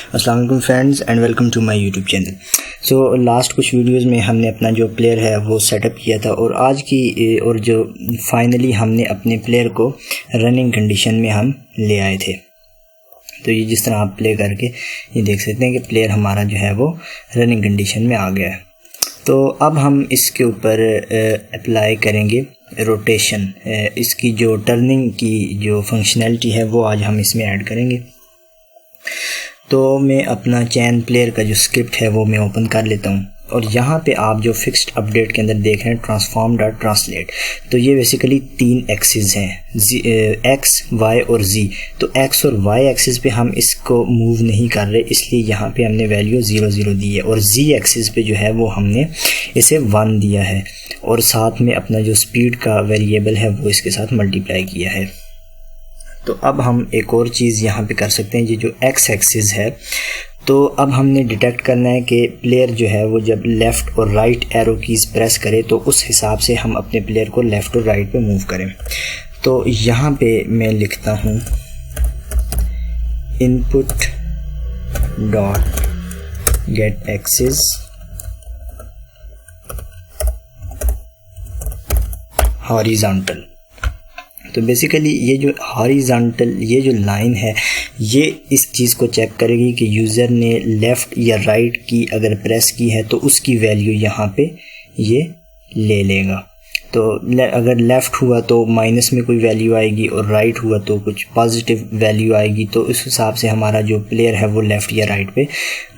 अस्सलाम वालेकुम friends and welcome to my YouTube channel. So last कुछ वीडियोस में हमने अपना जो प्लेयर है वो सेटअप किया था और आज की और जो फाइनली हमने अपने प्लेयर को रनिंग कंडीशन में हम ले आए थे। तो ये जिस तरह आप प्ले करके ये देख सकते हैं कि प्लेयर हमारा जो है वो रनिंग कंडीशन में आ गया है। तो अब हम इसके ऊपर अप्लाई करेंगे रोटेशन। इसकी जो टर्निंग की जो फंक्शनैलिटी है वो आज हम इसमें ऐड करेंगे। तो मैं अपना चैन प्लेयर का जो स्क्रिप्ट है वो मैं ओपन कर लेता हूँ और यहाँ पे आप जो फिक्स्ड अपडेट के अंदर देख रहे हैं ट्रांसफॉर्म डॉट ट्रांसलेट, तो ये बेसिकली 3 एक्सिस हैं, एक्स वाई और जी। तो एक्स और वाई एक्सिस पे हम इसको मूव नहीं कर रहे, इसलिए यहाँ पे हमने वैल्यू 0 0 दी है और जी एक्सिस पे जो है वो हमने इसे 1 दिया है और साथ में अपना जो स्पीड का वेरिएबल है वो इसके साथ मल्टीप्लाई किया है। तो अब हम एक और चीज़ यहाँ पे कर सकते हैं, ये जो एक्स एक्सिस है, तो अब हमने डिटेक्ट करना है कि प्लेयर जो है वो जब लेफ़्ट और राइट एरो कीज़ प्रेस करे तो उस हिसाब से हम अपने प्लेयर को लेफ़्ट और राइट पे मूव करें। तो यहाँ पे मैं लिखता हूँ input dot gate axis horizontal. तो बेसिकली ये जो हॉरिजॉन्टल ये जो लाइन है ये इस चीज़ को चेक करेगी कि यूज़र ने लेफ़्ट या राइट की अगर प्रेस की है तो उसकी वैल्यू यहाँ पे ये ले लेगा। तो अगर लेफ़्ट हुआ तो माइनस में कोई वैल्यू आएगी और राइट हुआ तो कुछ पॉजिटिव वैल्यू आएगी। तो इस हिसाब से हमारा जो प्लेयर है वो लेफ़्ट या राइट पे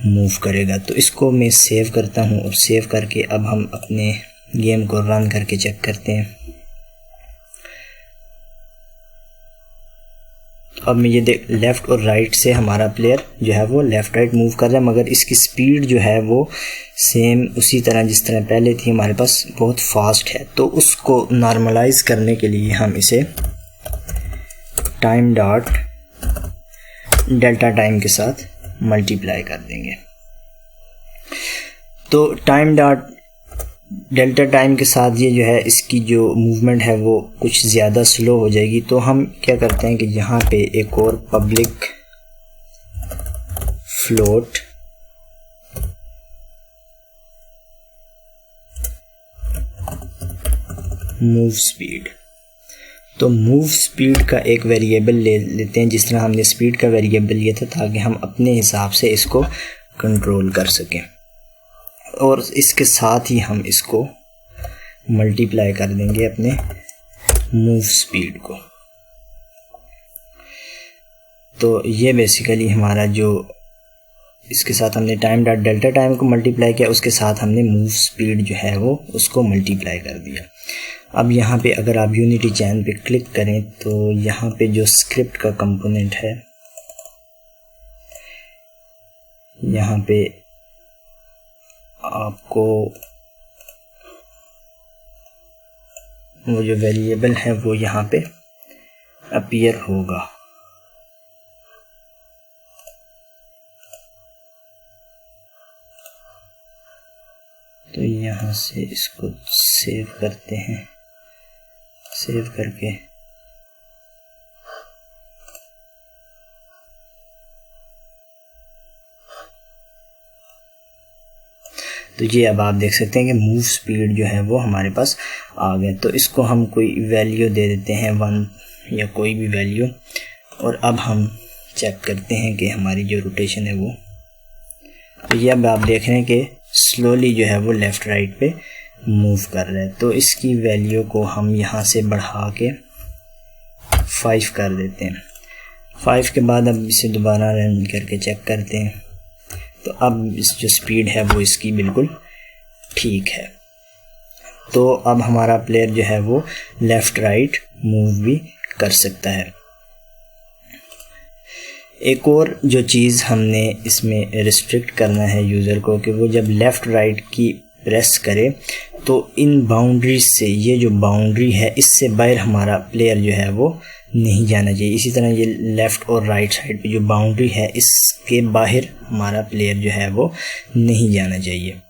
मूव करेगा। तो इसको मैं सेव करता हूँ और सेव करके अब हम अपने गेम को रन करके चेक करते हैं। अब मैं ये देख लेफ़्ट और राइट से हमारा प्लेयर जो है वो लेफ़्ट राइट मूव कर रहा है, मगर इसकी स्पीड जो है वो सेम उसी तरह जिस तरह पहले थी हमारे पास बहुत फास्ट है। तो उसको नॉर्मलाइज करने के लिए हम इसे टाइम डॉट डेल्टा टाइम के साथ मल्टीप्लाई कर देंगे। तो टाइम डॉट डेल्टा टाइम के साथ ये जो है इसकी जो मूवमेंट है वो कुछ ज़्यादा स्लो हो जाएगी। तो हम क्या करते हैं कि यहाँ पे एक और पब्लिक फ्लोट मूव स्पीड, तो मूव स्पीड का एक वेरिएबल ले लेते हैं जिस तरह हमने स्पीड का वेरिएबल लिया था, ताकि हम अपने हिसाब से इसको कंट्रोल कर सकें। और इसके साथ ही हम इसको मल्टीप्लाई कर देंगे अपने मूव स्पीड को। तो ये बेसिकली हमारा जो इसके साथ हमने टाइम डॉट डेल्टा टाइम को मल्टीप्लाई किया, उसके साथ हमने मूव स्पीड जो है वो उसको मल्टीप्लाई कर दिया। अब यहाँ पे अगर आप यूनिटी चैन पे क्लिक करें तो यहाँ पे जो स्क्रिप्ट का कंपोनेंट है यहाँ पे आपको वो जो वेरिएबल है वो यहाँ पे अपीयर होगा। तो यहाँ से इसको सेव करते हैं, सेव करके तो ये अब आप देख सकते हैं कि मूव स्पीड जो है वो हमारे पास आ गया। तो इसको हम कोई वैल्यू दे देते हैं 1 या कोई भी वैल्यू, और अब हम चेक करते हैं कि हमारी जो रोटेशन है वो, तो ये अब आप देख रहे हैं कि स्लोली जो है वो लेफ़्ट राइट पे मूव कर रहा है। तो इसकी वैल्यू को हम यहाँ से बढ़ा के 5 कर देते हैं। 5 के बाद अब इसे दोबारा रन करके चेक करते हैं। तो अब इस जो स्पीड है वो इसकी बिल्कुल ठीक है। तो अब हमारा प्लेयर जो है वो लेफ़्ट राइट मूव भी कर सकता है। एक और जो चीज़ हमने इसमें रिस्ट्रिक्ट करना है यूज़र को कि वो जब लेफ़्ट राइट की प्रेस करे तो इन बाउंड्रीज से, ये जो बाउंड्री है इससे बाहर हमारा प्लेयर जो है वो नहीं जाना चाहिए। इसी तरह ये लेफ़्ट और राइट साइड पे जो बाउंड्री है इसके बाहर हमारा प्लेयर जो है वो नहीं जाना चाहिए।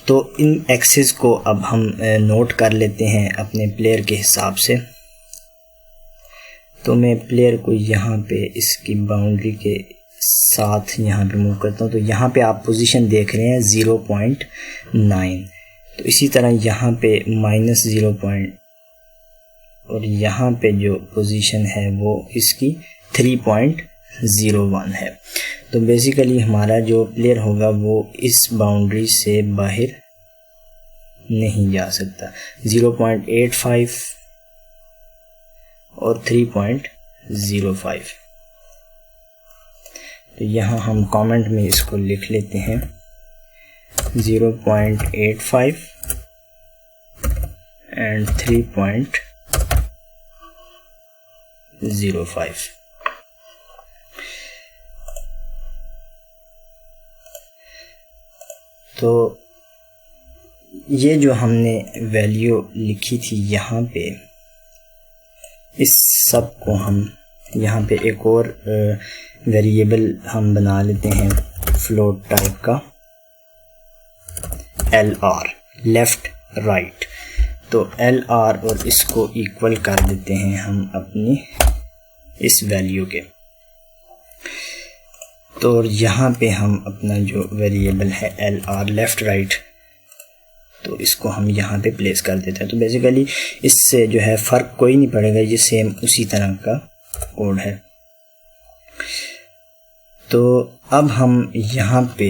तो इन एक्सिस को अब हम नोट कर लेते हैं अपने प्लेयर के हिसाब से। तो मैं प्लेयर को यहाँ पे इसकी बाउंड्री के साथ यहाँ पे मूव करता हूँ तो यहाँ पे आप पोजीशन देख रहे हैं 0.9। तो इसी तरह यहाँ पे -0 और यहाँ पे जो पोजीशन है वो इसकी 3.01 है। तो बेसिकली हमारा जो प्लेयर होगा वो इस बाउंड्री से बाहर नहीं जा सकता। 0.85 और 3.05। तो यहाँ हम कमेंट में इसको लिख लेते हैं 0.85 एंड 3.05। तो ये जो हमने वैल्यू लिखी थी यहाँ पे, इस सब को हम यहाँ पे एक और वेरिएबल हम बना लेते हैं फ्लोट टाइप का, LR लेफ़्ट राइट। तो LR और इसको इक्वल कर देते हैं हम अपनी इस वैल्यू के। तो यहाँ पे हम अपना जो वेरिएबल है LR लेफ़्ट राइट, तो इसको हम यहाँ पे प्लेस कर देते हैं। तो बेसिकली इससे जो है फ़र्क कोई नहीं पड़ेगा, ये सेम उसी तरह का कोड है। तो अब हम यहाँ पे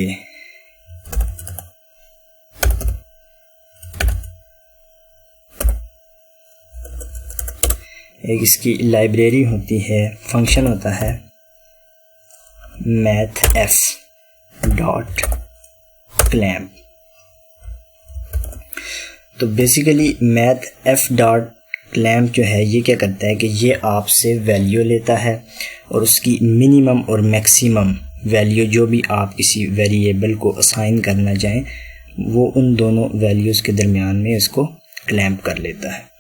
एक इसकी लाइब्रेरी होती है, फंक्शन होता है mathf.clamp। तो बेसिकली mathf.clamp जो है ये क्या करता है कि ये आपसे वैल्यू लेता है और उसकी मिनिमम और मैक्सिमम वैल्यू जो भी आप किसी वेरिएबल को असाइन करना चाहें वो उन दोनों वैल्यूज़ के दरमियान में इसको क्लैंप कर लेता है।